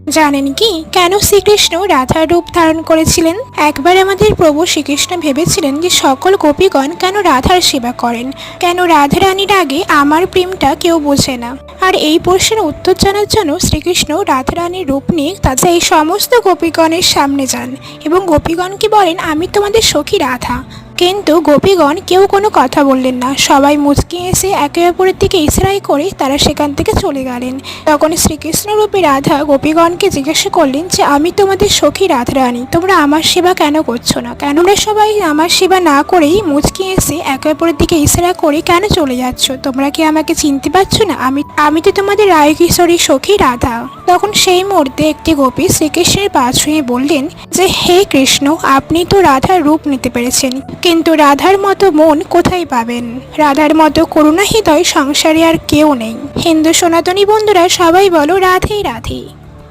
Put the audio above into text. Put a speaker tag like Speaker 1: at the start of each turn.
Speaker 1: জানেন কি কেন শ্রীকৃষ্ণ রাধার রূপ ধারণ করেছিলেন? একবার আমাদের প্রভু শ্রীকৃষ্ণ ভেবেছিলেন যে সকল গোপীগণ কেন রাধার সেবা করেন, কেন রাধারানীর আগে আমার প্রেমটা কেউ বোঝে না। আর এই প্রশ্নের উত্তর জানার জন্য শ্রীকৃষ্ণ রাধারানীর রূপ নিয়ে তাদের এই সমস্ত গোপীগণের সামনে যান এবং গোপীগণকে বলেন, আমি তোমাদের সখী রাধা। কিন্তু গোপীগণ কেউ কোনো কথা বললেন না, সবাই মুচকি এসে একে অপরের দিকে ইশারাই করে তারা সেখান থেকে চলে গেলেন। তখন শ্রীকৃষ্ণ রূপী রাধা গোপীগণকে জিজ্ঞাসা করলেন যে, আমি তোমাদের সখী রাধারানী, তোমরা আমার সেবা কেন করছো না? কেন তোমরা সবাই আমার সেবা না করেই মুচকি এসে একে অপরের দিকে ইশারা করে কেন চলে যাচ্ছ? তোমরা কি আমাকে চিনতে পারছো না? আমি তো তোমাদের রায়কিশোরী সখী রাধা। তখন সেই মুহূর্তে একটি গোপী শ্রীকৃষ্ণের পা ছুঁয়ে বললেন যে, হে কৃষ্ণ, আপনি তো রাধার রূপ নিতে পেরেছেন, কিন্তু রাধার মতো মন কোথায় পাবেন? রাধার মতো করুণা হৃদয় সংসারে আর কেউ নেই। হিন্দু সনাতনী বন্ধুরা সবাই বলো রাধে রাধে।